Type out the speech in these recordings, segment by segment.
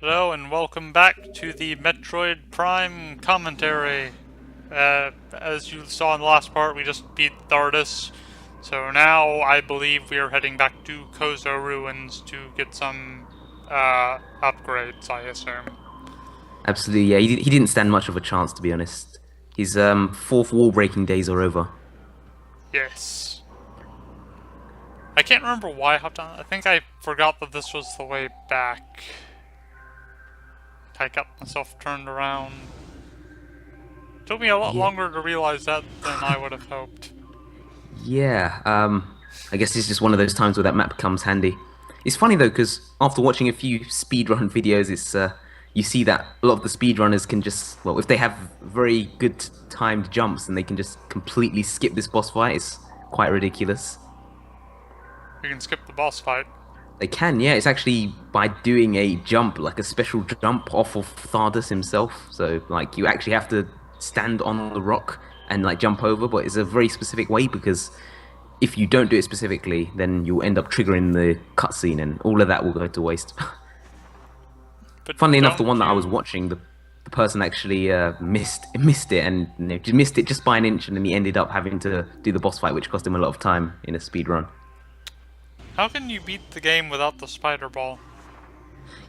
Hello and welcome back to the Metroid Prime commentary. As you saw in the last part, we just beat Thardus, so now I believe we are heading back to Kozo Ruins to get some upgrades, I assume. Absolutely, yeah. He didn't stand much of a chance, to be honest. His fourth wall breaking days are over. Yes. I can't remember why I hopped on. I think I forgot that this was the way back. I got myself turned around. Took me a lot Yeah, longer to realize that than I would have hoped. yeah. I guess it's just one of those times where that map comes handy. It's funny though, because after watching a few speedrun videos, it's you see that a lot of the speedrunners can just, well, if they have very good timed jumps, and they can just completely skip this boss fight. It's quite ridiculous. We can skip the boss fight. They can, yeah. It's actually by doing a jump, like a special jump off of Thardus himself. So, like, you actually have to stand on the rock and like jump over, but it's a very specific way because if you don't do it specifically, then you'll end up triggering the cutscene, and all of that will go to waste. But Funnily enough, the don't one that I was you... watching, the person actually missed it, and just missed it just by an inch, and then he ended up having to do the boss fight, which cost him a lot of time in a speed run. How can you beat the game without the spider ball?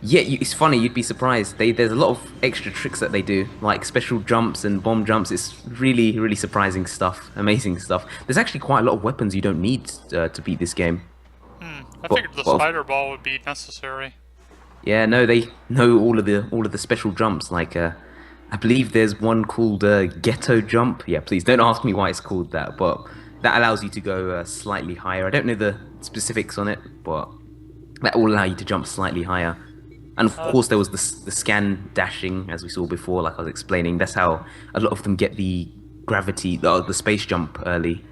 Yeah, it's funny. You'd be surprised. There's a lot of extra tricks that they do, like special jumps and bomb jumps. It's really, really surprising stuff, amazing stuff. There's actually quite a lot of weapons you don't need to beat this game. I But, figured the but spider ball would be necessary. yeah, no, they know all of the special jumps. Like, I believe there's one called Ghetto Jump. Yeah, please don't ask me why it's called that, but that allows you to go slightly higher. I don't know the specifics on it, but that will allow you to jump slightly higher. And of Uh, course, there was the scan dashing, as we saw before, like I was explaining. That's how a lot of them get the gravity, the space jump early.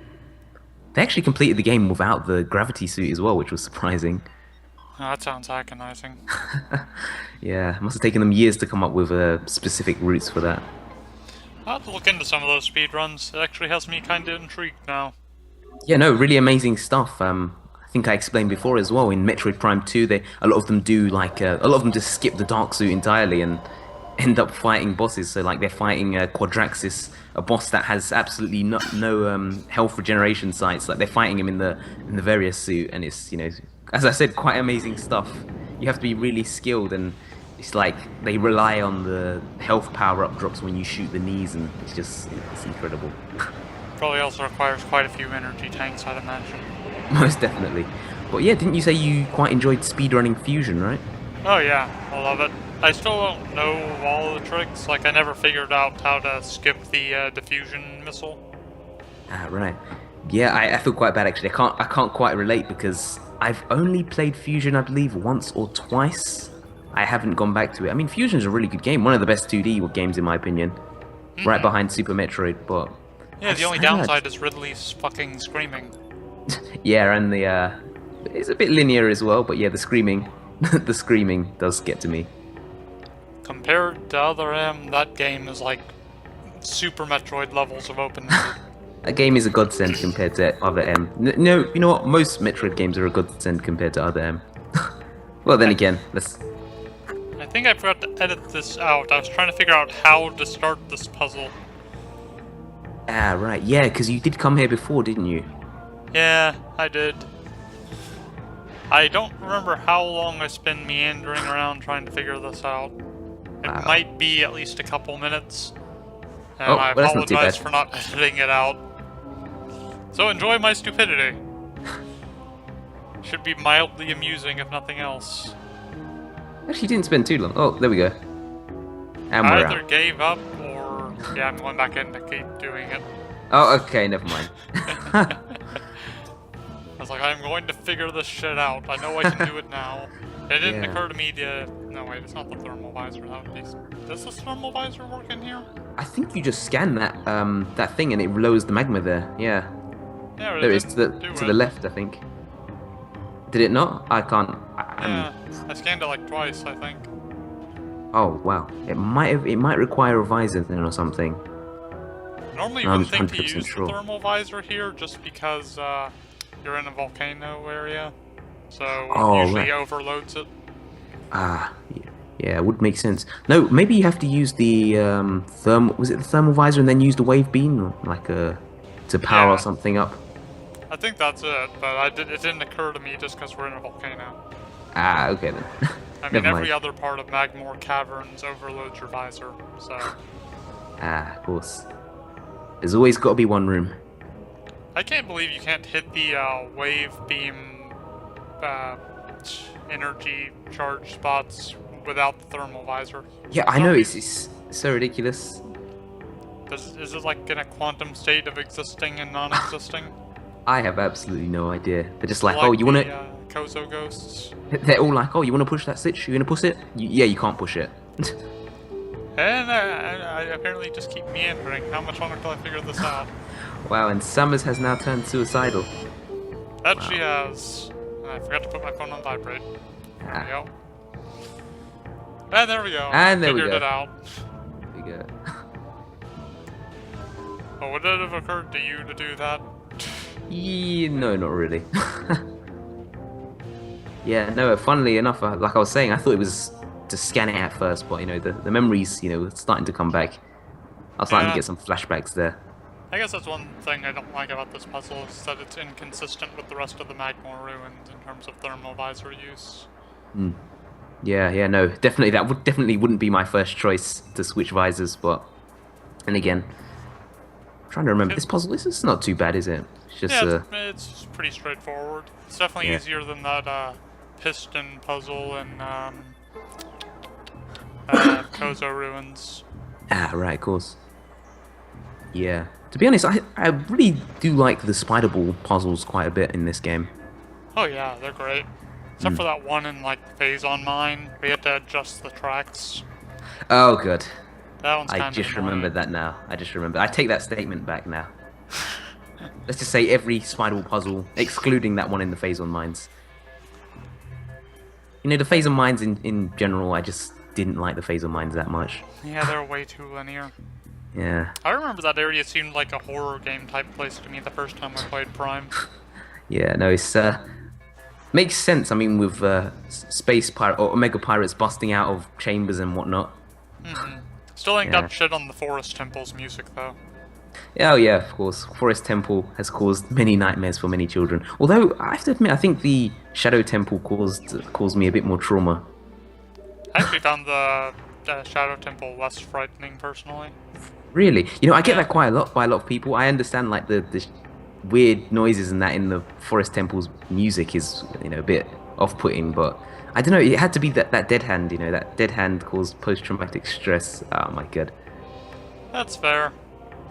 They actually completed the game without the gravity suit as well, which was surprising. that sounds agonizing. Yeah, it must have taken them years to come up with specific routes for that. I'll have to look into some of those speedruns. It actually has me kind of intrigued now. Yeah, no, really amazing stuff. I think I explained before as well in Metroid Prime 2, a lot of them do like a lot of them just skip the dark suit entirely and end up fighting bosses. So like they're fighting Quadraxis, a boss that has absolutely no health regeneration sites. Like they're fighting him in the various suit, and it's, as I said, quite amazing stuff. You have to be really skilled, and it's like they rely on the health power up drops when you shoot the knees, and it's incredible. Probably also requires quite a few energy tanks, I'd imagine. Most definitely. But yeah, didn't you say you quite enjoyed speedrunning Fusion, right? Oh yeah, I love it. I still don't know all the tricks. Like, I never figured out how to skip the diffusion missile. Ah, right. Yeah, I feel quite bad actually. I can't quite relate because I've only played Fusion, I believe, once or twice. I haven't gone back to it. I mean, Fusion's a really good game, one of the best 2D games in my opinion, right behind Super Metroid. But Yeah, the only I don't know. downside is Ridley's fucking screaming. Yeah, and the it's a bit linear as well. But yeah, the screaming, the screaming does get to me. Compared to Other M, that game is like Super Metroid levels of openness. That game is a godsend compared to Other M. No, you know what? Most Metroid games are a godsend compared to Other M. Well, then I, again, let's. I think I forgot to edit this out. I was trying to figure out how to start this puzzle. Ah, right. Yeah, because you did come here before, didn't you? Yeah, I did. I don't remember how long I spent meandering around trying to figure this out. It Wow. might be at least a couple minutes. And Oh, I well, that's not too apologize bad. for not editing it out. So enjoy my stupidity. Should be mildly amusing if nothing else. Actually, didn't spend too long. Oh, there we go. And I we're either out. gave up or... yeah, I'm going back in to keep doing it. Oh, okay, never mind. I was like, I'm going to figure this shit out. I know I can do it now. It didn't Yeah. occur to me to... no, wait, it's not the thermal visor. That would be... does this thermal visor work in here? I think you just scan that thing and it lowers the magma there. Yeah, Yeah, but there it it is didn't do to it. the left, I think. Did it not? I can't. Yeah, I scanned it like twice, I think. Oh wow, it might require a visor then or something. Normally you I'm wouldn't think to 100% use the sure. thermal visor here just because you're in a volcano area. So it Oh usually right. overloads it. Ah, Yeah, it would make sense. No, maybe you have to use the thermal. Was it the thermal visor and then use the wave beam, like to power Yeah, something up? I think that's it, but it didn't occur to me just because we're in a volcano. Ah, okay then. I mean, Never every mind. other part of Magmore Caverns overloads your visor, so... Ah, of course. There's always got to be one room. I can't believe you can't hit the wave beam uh, energy charge spots without the thermal visor. Yeah, For I some know. reason. It's so ridiculous. Is it like in a quantum state of existing and non-existing? I have absolutely no idea. They're just like, oh, Like you the wanna? Kozo ghosts. They're all like, oh, you wanna push that switch? You gonna push it? Yeah, you can't push it. And I apparently just keep meandering. How much longer till I figure this out? Wow, and Summers has now turned suicidal. That she has. I forgot to put my phone on vibrate. There we go. And there we go. And there we Figured go. it out. There we go. Oh, would it have occurred to you to do that? Yeah, no, not really. Yeah, no, funnily enough, like I was saying, I thought it was to scan it at first, but the memories, were starting to come back. I was starting to Yeah. get some flashbacks there. I guess that's one thing I don't like about this puzzle, is that it's inconsistent with the rest of the Magmore ruins in terms of thermal visor use. Yeah, no, definitely definitely wouldn't be my first choice to switch visors, but and again, I'm trying to remember this puzzle. This is not too bad, is it? It's just Yeah, it's pretty straightforward. It's definitely Yeah. easier than that piston puzzle in Kozo ruins. right, of course. Yeah. To be honest, I really do like the spider ball puzzles quite a bit in this game. Oh yeah, they're great. Except for that one in like Phase on Mine, where you had to adjust the tracks. Oh, good. That one's kind I of just annoying. remembered that now. I just remember. I take that statement back now. Let's just say every spider ball puzzle, excluding that one in the phase on mines. The phase on mines in general, I just didn't like the phase on mines that much. Yeah, they're way too linear. Yeah. I remember that area seemed like a horror game type place to me the first time I played Prime. Yeah, no, it's makes sense. I mean, with space pirate or Omega pirates busting out of chambers and whatnot. Still ain't Yeah. got shit on the Forest Temple's music though. Oh yeah, of course. Forest Temple has caused many nightmares for many children. Although I have to admit, I think the Shadow Temple caused me a bit more trauma. I actually found the Shadow Temple less frightening personally. Really, I get that quite a lot by a lot of people. I understand like the weird noises and that in the Forest Temple's music is a bit off-putting, but I don't know. It had to be that dead hand. That dead hand caused post-traumatic stress. Oh my god. That's fair.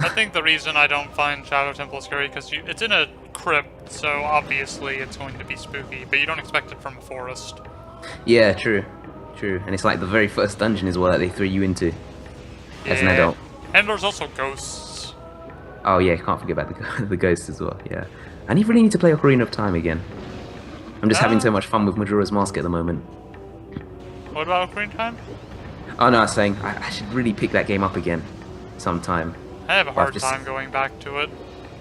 I think the reason I don't find Shadow Temple scary because it's in a crypt, so obviously it's going to be spooky, but you don't expect it from a forest. Yeah, true. And it's like the very first dungeon as well that they threw you into as an adult. And there's also ghosts. Oh yeah, can't forget about the ghosts as well. Yeah, and you really need to play Ocarina of Time again. I'm just having so much fun with Majora's Mask at the moment. What about Ocarina of Time? Oh no, I was saying I should really pick that game up again sometime. I have a hard just- time going back to it.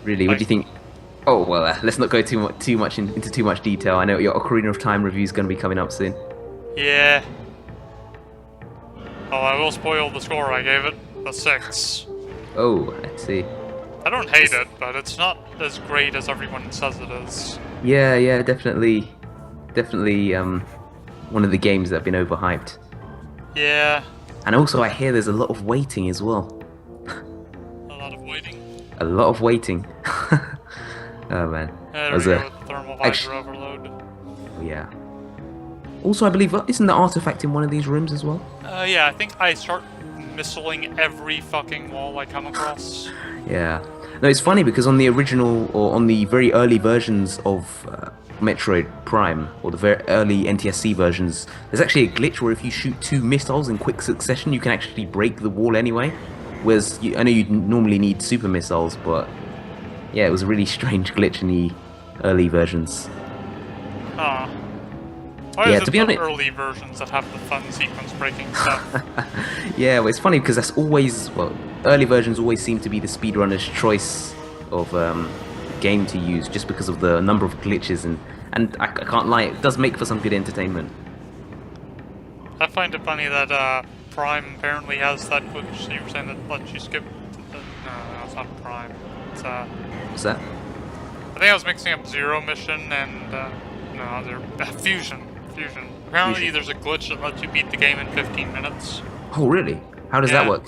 Really, what do you think? Oh well, let's not go too much into too much detail. I know your Ocarina of Time review is going to be coming up soon. Yeah. Oh, I will spoil the score I gave it. A 6. Oh, let's see. I don't hate it, but it's not as great as everyone says it is. Yeah, definitely, one of the games that have been overhyped. Yeah. And also, I hear there's a lot of waiting as well. A lot of waiting. A lot of waiting. Oh man. There That was we a- go with thermal visor overload. Yeah. Also, I believe isn't the artifact in one of these rooms as well? Yeah, I think I start missiling every fucking wall I come across. Yeah. No, it's funny because on the original or on the very early versions of Metroid Prime or the very early NTSC versions, there's actually a glitch where if you shoot 2 missiles in quick succession, you can actually break the wall anyway. Whereas I know you normally need super missiles, but yeah, it was a really strange glitch in the early versions. Huh. Why Yeah, is to it be the honest- early versions that have the fun sequence breaking stuff? Yeah, well, it's funny because that's always, well, early versions always seem to be the speedrunner's choice of game to use just because of the number of glitches and I can't lie, it does make for some good entertainment. I find it funny that Prime apparently has that glitch you were saying that lets you skip. No, it's not Prime. It's What's that? I think I was mixing up Zero Mission and no, they're Fusion. Fusion. Apparently, Fusion. there's a glitch that lets you beat the game in 15 minutes. Oh, really? How does that Yeah. work?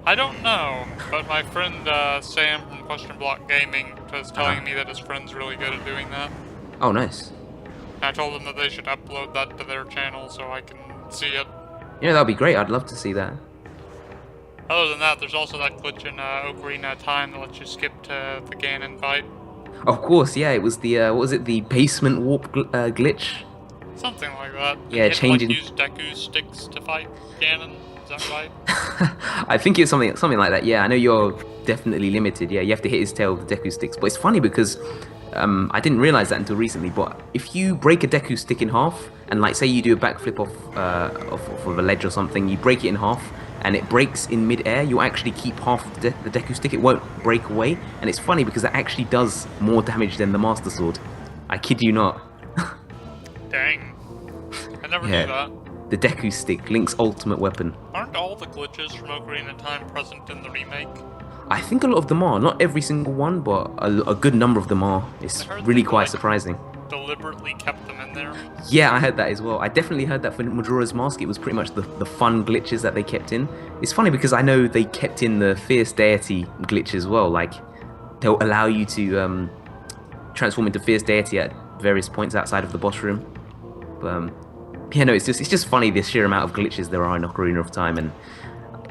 I don't know, but my friend Sam from Question Block Gaming was telling me that his friend's really good at doing that. Oh, nice. And I told them that they should upload that to their channel so I can see it. Yeah, that'd be great. I'd love to see that. Other than that, there's also that glitch in Ocarina of Time that lets you skip to the Ganon fight. Of course, yeah. It was the what was it? The basement warp glitch. Something like that. Yeah, you changing. Use Deku sticks to fight Ganon. Is that right? I think it's something like that. Yeah, I know you're definitely limited. Yeah, you have to hit his tail with the Deku sticks. But it's funny because I didn't realize that until recently. But if you break a Deku stick in half, and like say you do a backflip off of a ledge or something, you break it in half, and it breaks in mid-air, you'll actually keep half the Deku stick. It won't break away. And it's funny because it actually does more damage than the Master Sword. I kid you not. Dang. I never Yeah. knew that. The Deku stick, Link's ultimate weapon. Aren't all the glitches from Ocarina of Time present in the remake? I think a lot of them are. Not every single one, but a good number of them are. It's I heard really they, quite like, surprising. Deliberately kept them in there. Yeah, I heard that as well. I definitely heard that for Majora's Mask. It was pretty much the fun glitches that they kept in. It's funny because I know they kept in the Fierce Deity glitch as well. Like, they'll allow you to transform into Fierce Deity at various points outside of the boss room. But, yeah, no, it's just funny the sheer amount of glitches there are in Ocarina of Time, and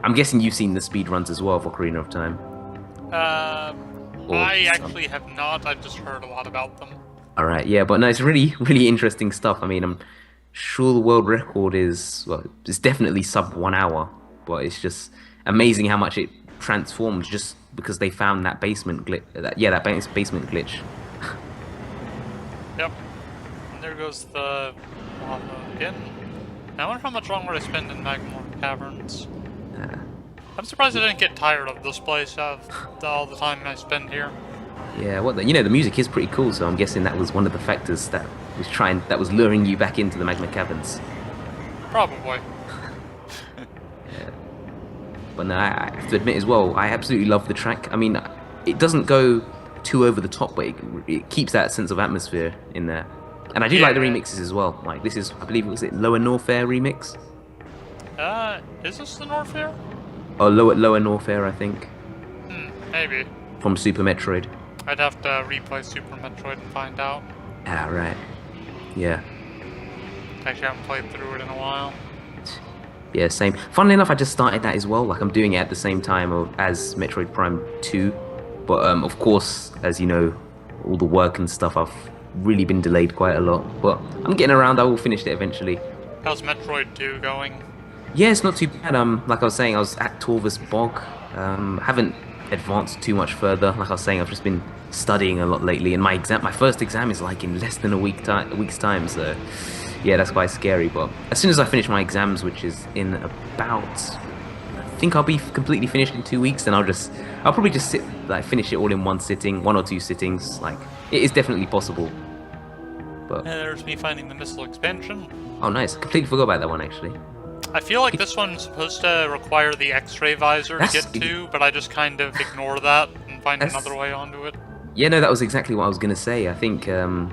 I'm guessing you've seen the speedruns as well of Ocarina of Time. I actually have not. I've just heard a lot about them. Alright, yeah, but no, it's really, really interesting stuff. I mean, I'm sure the world record is, well, it's definitely sub 1 hour, but it's just amazing how much it transformed just because they found that basement glitch. That basement glitch. Yep. And there goes the lava again. Now, I wonder how much longer I spend in Magma Caverns. I'm surprised I didn't get tired of this place all the time I spend here. Yeah, the music is pretty cool, so I'm guessing that was one of the factors that was luring you back into the Magma Caverns. Probably. But no, I have to admit as well, I absolutely love the track. I mean, it doesn't go too over the top, but it keeps that sense of atmosphere in there. And I do like the remixes as well. Like this is, I believe, was it Lower North Air remix? Is this the North Air? Or Lower North Air, I think. Maybe. From Super Metroid. I'd have to replay Super Metroid and find out. Ah, right. Yeah. Actually, I haven't played through it in a while. Yeah, same. Funnily enough, I just started that as well. Like, I'm doing it at the same time as Metroid Prime 2. But, of course, as you know, all the work and stuff, I've really been delayed quite a lot. But I'm getting around. I will finish it eventually. How's Metroid 2 going? Yeah, it's not too bad. Like I was saying, I was at Torvus Bog. Haven't advanced too much further. Like I was saying, I've just been studying a lot lately, and my first exam is like in less than a week's time. So, yeah, that's quite scary. But as soon as I finish my exams, which is in about, I think I'll be completely finished in 2 weeks, then I'll probably just finish it all in one sitting, 1 or 2 sittings. Like, it is definitely possible. But There's me finding the missile expansion. oh, nice! Completely forgot about that one actually. I feel like this one's supposed to require the X-ray visor to get to, but I just kind of ignore that and find another way onto it. Yeah, no, that was exactly what I was going to say. I think the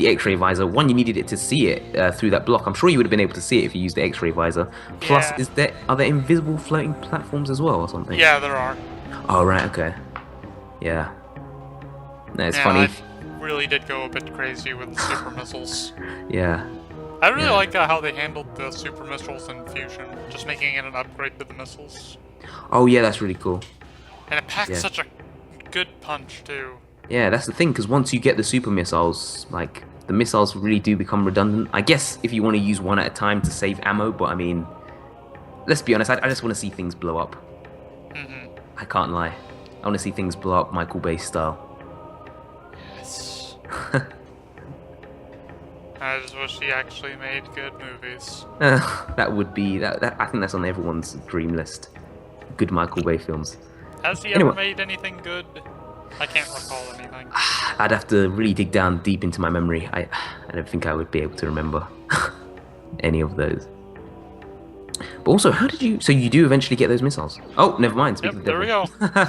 X-ray visor, one, you needed it to see it through that block. I'm sure you would have been able to see it if you used the X-ray visor. Plus, are there invisible floating platforms as well or something? Yeah, there are. Oh, right, okay. Yeah. No, it's funny. I really did go a bit crazy with the super missiles. Yeah. I really like how they handled the super missiles in Fusion, just making it an upgrade to the missiles. Oh, yeah, that's really cool. And it packs such a good punch, too. Yeah, that's the thing, because once you get the super missiles, like, the missiles really do become redundant. I guess if you want to use one at a time to save ammo, but I mean, let's be honest, I just want to see things blow up. I can't lie. I want to see things blow up Michael Bay style. Yes. I just wish he actually made good movies. That would be I think that's on everyone's dream list. Good Michael Bay films. Has he ever made anything good? I can't recall anything. I'd have to really dig deep into my memory. I don't think I would be able to remember any of those. But also, how did you? So you do eventually get those missiles? Oh, never mind. Speak Yep, of the there we devil. go. Wow,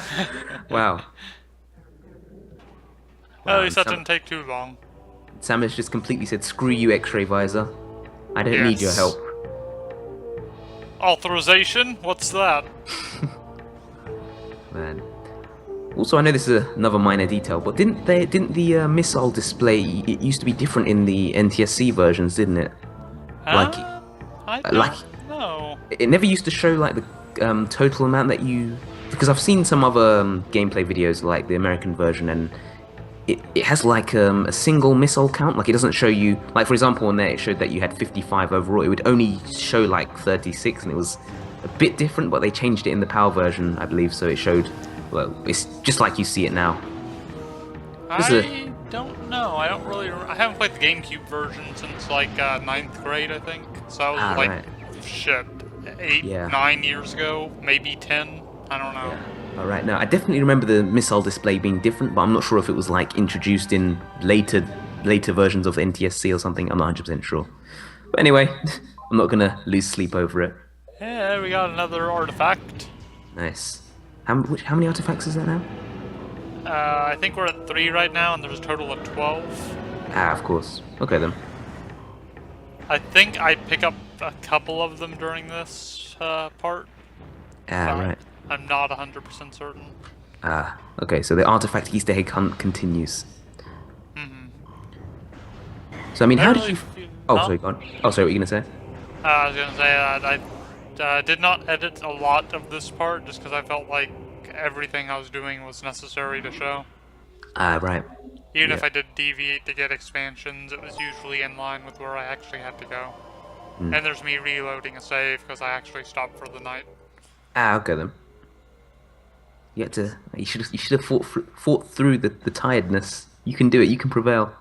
At wow. And least that didn't take too long. Samus just completely said, "Screw you, X-ray visor. I don't need your help." Yes. Authorization? What's that? Man. Also, I know this is another minor detail, but didn't the missile display? It used to be different in the NTSC versions, didn't it? Like, I like don't know. it never used to show like the total amount that you. Because I've seen some other gameplay videos like the American version, and it has like a single missile count. Like it doesn't show you, like for example, on there it showed that you had 55 overall. It would only show like 36, and it was a bit different. But they changed it in the PAL version, I believe, so it showed. Well, it's just like you see it now. I don't know. I don't really. I haven't played the GameCube version since like ninth grade, I think. So that was like right. shit, 8, Yeah. 9 years ago, maybe 10. I don't know. Yeah. All right. Now, I definitely remember the missile display being different, but I'm not sure if it was like introduced in later versions of the NTSC or something. I'm not 100% sure. But anyway, I'm not gonna lose sleep over it. Yeah, we got another artifact. Nice. How many artifacts is that now? I think we're at 3 right now, and there's a total of 12. Ah, of course. Okay then. I think I pick up a couple of them during this part. Ah, right. I'm not 100% certain. Ah, okay. So the artifact Easter egg hunt continues. So I mean, how did you? Oh, Huh? sorry, go on. Oh, sorry, what were you gonna say? I was gonna say I did not edit a lot of this part just because I felt like everything I was doing was necessary to show. Ah, right. Even Yeah. if I did deviate to get expansions, it was usually in line with where I actually had to go. And there's me reloading a save because I actually stopped for the night. Ah, okay then. You had to. You should have fought through the tiredness. You can do it. You can prevail.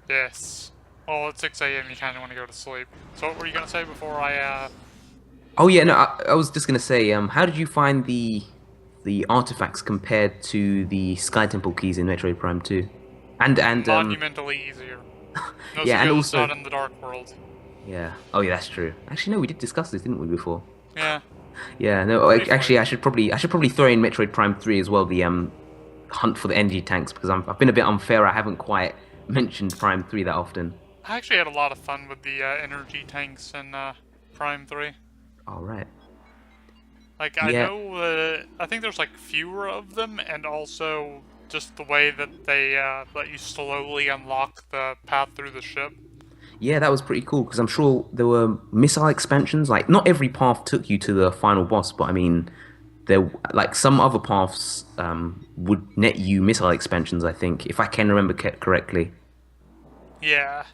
Yes. Well, at 6 a.m. you kind of want to go to sleep. So what were you gonna say before I Oh yeah, no. I was just gonna say. How did you find the artifacts compared to the Sky Temple keys in Metroid Prime 2? And monumentally easier? No, yeah, and because it's also not in the Dark World. yeah. Oh yeah, that's true. Actually, no, we did discuss this, didn't we, before? Yeah. Yeah, no. Actually, I should probably throw in Metroid Prime 3 as well. The hunt for the energy tanks because I've been a bit unfair. I haven't quite mentioned Prime 3 that often. I actually had a lot of fun with the energy tanks in Prime 3. All right. Like, I Yeah. know, I think there's like fewer of them, and also just the way that they let you slowly unlock the path through the ship. Yeah, that was pretty cool because I'm sure there were missile expansions. Like, not every path took you to the final boss, but I mean, there like some other paths would net you missile expansions. I think, if I can remember correctly. Yeah.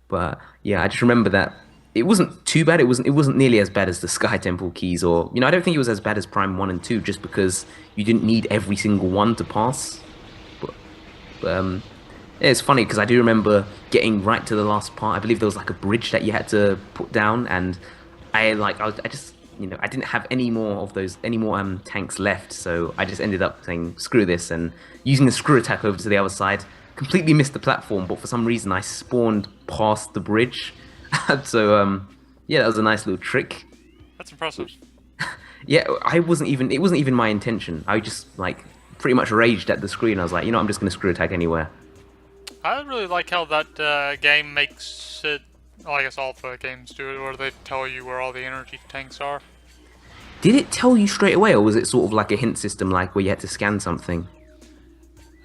But yeah, I just remember that it wasn't too bad. It wasn't nearly as bad as the Sky Temple keys, or I don't think it was as bad as Prime 1 and 2, just because you didn't need every single one to pass. But yeah, it's funny because I do remember getting right to the last part. I believe there was like a bridge that you had to put down, and I just I didn't have any more tanks left, so I just ended up saying screw this and using the screw attack over to the other side. Completely missed the platform, but for some reason I spawned past the bridge. So yeah, that was a nice little trick. That's impressive. Yeah, it wasn't even my intention. I just like pretty much raged at the screen. I was like, I'm just gonna screw attack anywhere. I really like how that game makes it. Well, I guess all the games do it, where they tell you where all the energy tanks are. Did it tell you straight away, or was it sort of like a hint system, like where you had to scan something?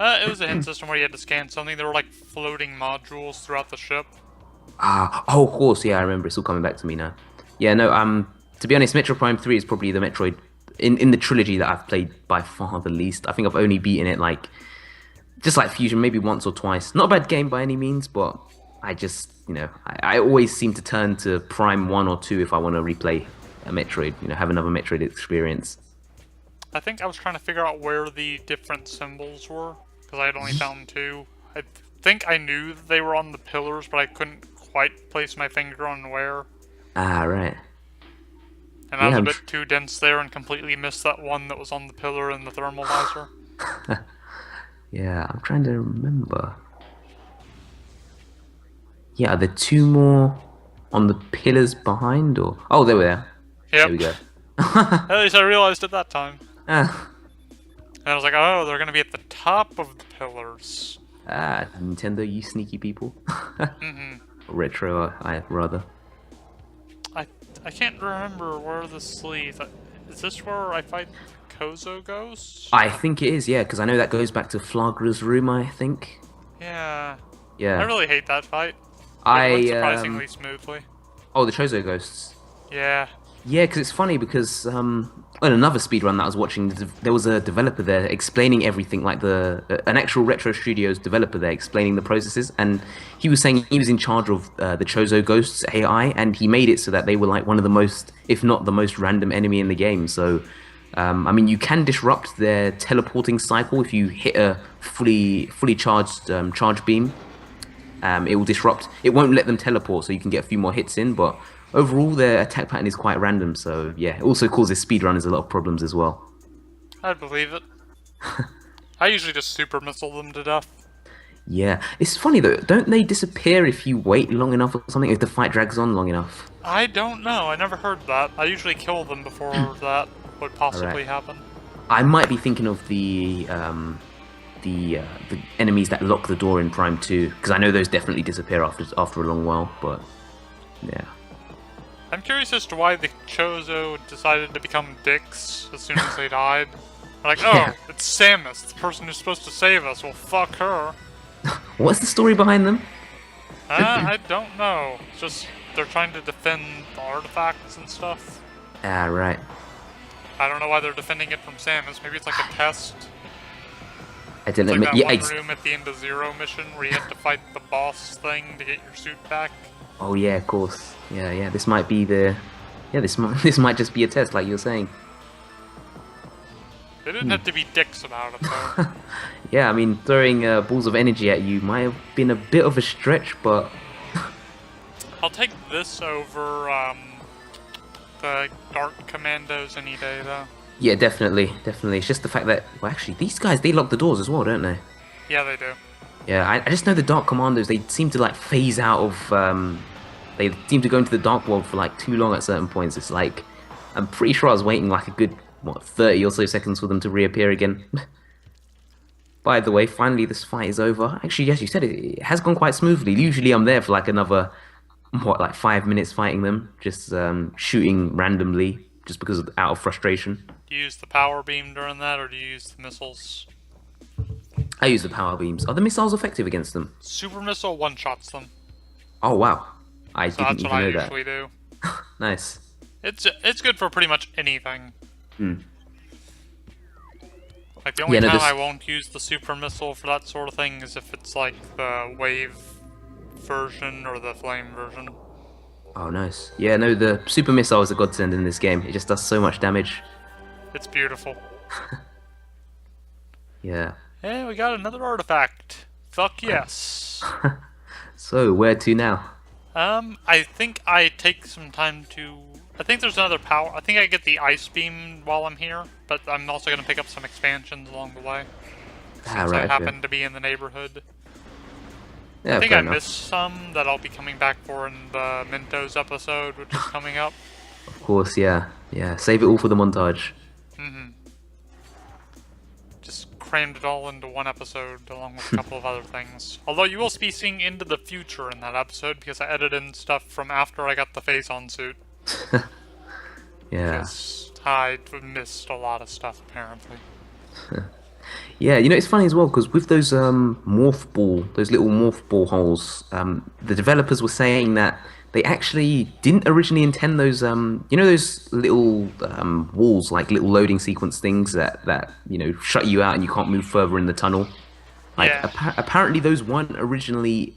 It was a hint system where you had to scan something. There were like floating modules throughout the ship. Ah, oh, of course, yeah, I remember. It's all coming back to me now. Yeah, no, to be honest, Metroid Prime 3 is probably the Metroid in the trilogy that I've played by far the least. I think I've only beaten it like just like Fusion, maybe once or twice. Not a bad game by any means, but I just, I always seem to turn to Prime 1 or 2 if I want to replay a Metroid, have another Metroid experience. I think I was trying to figure out where the different symbols were, because I had only found 2. I think I knew that they were on the pillars, but I couldn't quite place my finger on where. Ah, right. And I was a bit too dense there and completely missed that one that was on the pillar in the thermal visor. Yeah, I'm trying to remember. Yeah, are there 2 more on the pillars behind, or? Oh, they were there. Yep. There we go. At least I realized at that time. Ah, And I was like, oh, they're gonna be at the top of the pillars. Nintendo, you sneaky people. Mm-hmm. Retro, I rather. I I can't remember where this leads. Is this where I fight Kozo Ghost? I think it is, yeah, because I know that goes back to Flagra's room, I think. Yeah. I Yeah. really hate that fight, but it went I, surprisingly smoothly. oh, the Chozo Ghosts. Yeah. Yeah, because it's funny because on another speedrun that I was watching, there was a developer there explaining everything, like an actual Retro Studios developer there explaining the processes, and he was saying he was in charge of the Chozo Ghosts AI, and he made it so that they were like one of the most, if not the most random enemy in the game. So, I mean, you can disrupt their teleporting cycle if you hit a fully charged charge beam. It will disrupt. It won't let them teleport, so you can get a few more hits in. But overall, their attack pattern is quite random. So yeah, it also causes speedrunners a lot of problems as well. I'd believe it. I usually just super missile them to death. Yeah, it's funny though. Don't they disappear if you wait long enough or something? If the fight drags on long enough? I don't know. I never heard that. I usually kill them before that would possibly happen. I might be thinking of the enemies that lock the door in Prime 2, because I know those definitely disappear after a long while. But yeah. I'm curious as to why the Chozo decided to become dicks as soon as they died. They're like, oh, Yeah. it's Samus, the person who's supposed to save us. Well, fuck her. What's the story behind them? I don't know. It's just they're trying to defend the artifacts and stuff. Ah, right. I don't know why they're defending it from Samus. Maybe it's like a test. I don't It's know. like that Yeah, one room at the end of Zero mission where you have to fight the boss thing to get your suit back. oh yeah, of course. Yeah, yeah. This might be the. Yeah, this might just be a test, like you're saying. They didn't have to be dicks about it though. Yeah, I mean, throwing balls of energy at you might have been a bit of a stretch, but I'll take this over the Dark Commandos any day though. yeah, definitely, definitely. It's just the fact that, well, actually, these guys, they lock the doors as well, don't they? Yeah, they do. Yeah, I just know the Dark Commandos, they seem to like phase out of, they seem to go into the Dark World for like too long at certain points. It's like, I'm pretty sure I was waiting like a good, what, 30 or so seconds for them to reappear again. By the way, finally this fight is over. Actually, yes, you said it, it has gone quite smoothly. Usually I'm there for like another, what, like 5 minutes fighting them, just shooting randomly, just because out of frustration. Do you use the power beam during that, or do you use the missiles? I use the power beams. Are the missiles effective against them? Super missile one-shots them. Oh wow, I So didn't that's what even I know that. usually do. Nice. It's good for pretty much anything. Hmm. Like the only Yeah, no, time this- I won't use the super missile for that sort of thing is if it's like the wave version or the flame version. Oh nice. Yeah, no, the super missile is a godsend in this game. It just does so much damage. It's beautiful. Yeah. Hey, we got another artifact. Fuck yes. So where to now? I think I take some time to... I think there's another power... I think I get the ice beam while I'm here, but I'm also going to pick up some expansions along the way. Since I Right. happen to be in the neighborhood. Yeah, I think fair I enough. missed some that I'll be coming back for in the Mentos episode, which is coming up. Of course, yeah. Yeah, save it all for the montage. Just crammed it all into one episode, along with a couple of other things. Although you will be seeing into the future in that episode, because I edited in stuff from after I got the face-on suit. Yeah. Because I missed a lot of stuff, apparently. Yeah, you know, it's funny as well, because with those those little morph ball holes, the developers were saying that they actually didn't originally intend those, you know, those little walls, like little loading sequence things that you know, shut you out and you can't move further in the tunnle. Like, Yeah. apparently those weren't originally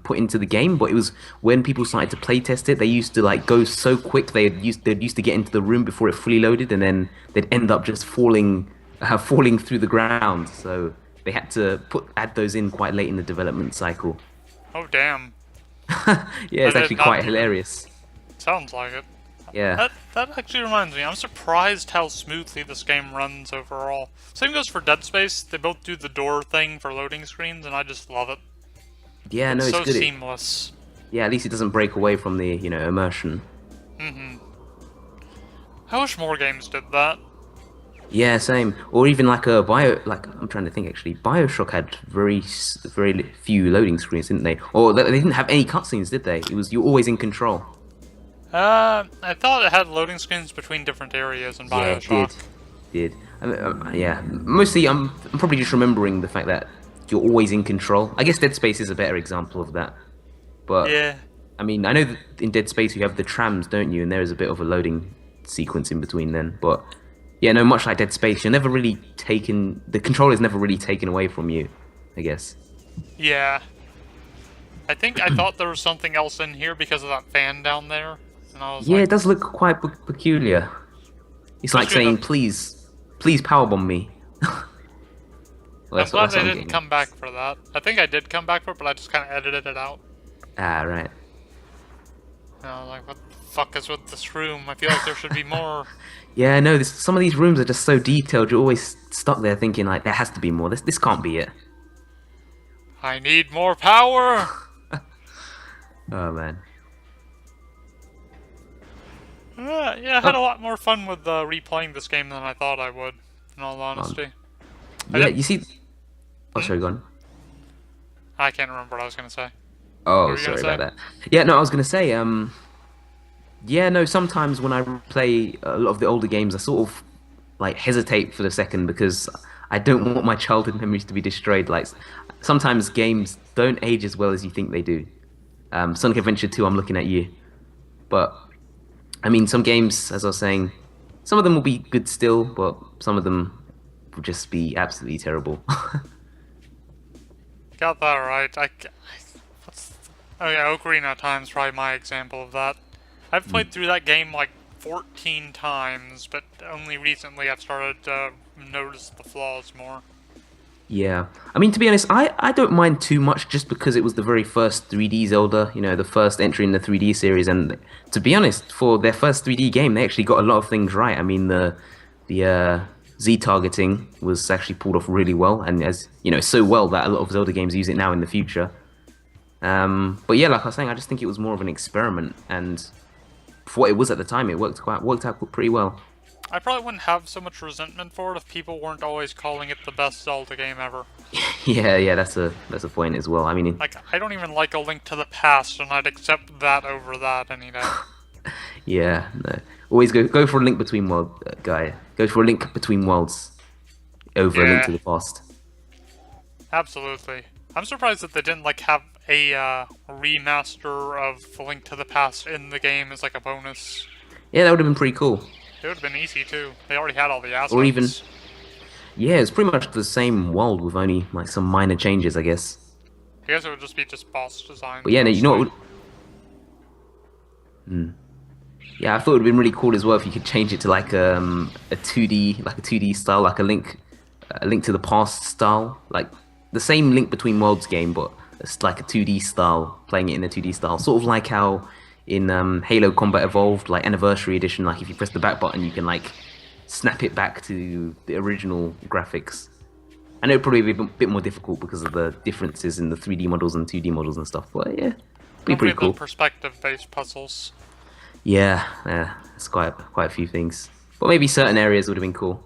put into the game, but it was when people started to play test it, they used to like go so quick, they'd used to get into the room before it fully loaded, and then they'd end up just falling through the ground. So they had to add those in quite late in the development cycle. Oh, damn. Yeah, it's I did actually not quite do that. hilarious. Sounds like it. Yeah. That actually reminds me, I'm surprised how smoothly this game runs overall. Same goes for Dead Space. They both do the door thing for loading screens, and I just love it. Yeah, no, It's it's so good. seamless. Yeah, at least it doesn't break away from the, you know, immersion. I wish more games did that. Yeah, same. Or even like a like I'm trying to think actually. BioShock had very few loading screens, didn't they? Or they didn't have any cutscenes, did they? It was you're always in control. I thought it had loading screens between different areas in Yeah, Bioshock. did. Yeah, mostly I'm probably just remembering the fact that you're always in control. I guess Dead Space is a better example of that. But Yeah. I mean, I know that in Dead Space you have the trams, don't you? And there is a bit of a loading sequence in between then. But yeah, no, much like Dead Space, you're never really taken. The control is never really taken away from you, I guess. Yeah. I thought there was something else in here because of that fan down there. And I was Yeah, like, it does look quite peculiar. It's like especially saying, the. please powerbomb me. Well, I'm glad that's they what I'm didn't getting at. come back for that. I think I did come back for it, but I just kind of edited it out. Ah, right. Like, what the fuck is with this room? I feel like there should be more. Yeah, no, some of these rooms are just so detailed. You're always stuck there thinking like there has to be more. This can't be it. I need more power! Oh man. Yeah, I had a lot more fun with replaying this game than I thought I would, in all honesty. I Yeah, didn't. you see. Oh, Hmm? sorry, go on. I can't remember what I was gonna say. What Oh, were you gonna sorry say? about that. Yeah, no, I was gonna say, yeah, no, sometimes when I play a lot of the older games, I sort of like hesitate for a second because I don't want my childhood memories to be destroyed. Like sometimes games don't age as well as you think they do. Sonic Adventure 2, I'm looking at you. But I mean, some games, as I was saying, some of them will be good still, but some of them will just be absolutely terrible. Got that right. What's, oh yeah, Ocarina of Time's probably my example of that. I've played through that game like 14 times, but only recently I've started to notice the flaws more. Yeah. I mean, to be honest, I don't mind too much just because it was the very first 3D Zelda, you know, the first entry in the 3D series. And to be honest, for their first 3D game, they actually got a lot of things right. I mean, the Z targeting was actually pulled off really well, and as you know, so well that a lot of Zelda games use it now in the future. But yeah, like I was saying, I just think it was more of an experiment, and for what it was at the time, it worked out pretty well. I probably wouldn't have so much resentment for it if people weren't always calling it the best Zelda game ever. Yeah, that's a point as well. I mean, Like, I don't even like A Link to the Past, and I'd accept that over that any day. yeah, no. Always go for a link between world guy. Go for a link between worlds over a link Yeah, to the past. absolutely. I'm surprised that they didn't, like, have a remaster of A Link to the Past in the game as, like, a bonus. Yeah, that would have been pretty cool. It would have been easy, too. They already had all the Or even, assets. yeah, it's pretty much the same world with only like some minor changes, I guess. I guess it would just be just boss designs, But yeah, no, you know what mostly. yeah, I thought it would have been really cool as well if you could change it to like a 2D like a 2D style, like a link to the past style, like the same Link Between Worlds game, but it's like a 2D style, playing it in a 2D style, sort of like how in Halo Combat Evolved, like Anniversary Edition, like if you press the back button, you can like snap it back to the original graphics. I know it'd probably be a bit more difficult because of the differences in the 3D models and 2D models and stuff, but yeah, be Nobody pretty of the cool. perspective-based puzzles. Yeah, it's quite a few things, but maybe certain areas would have been cool.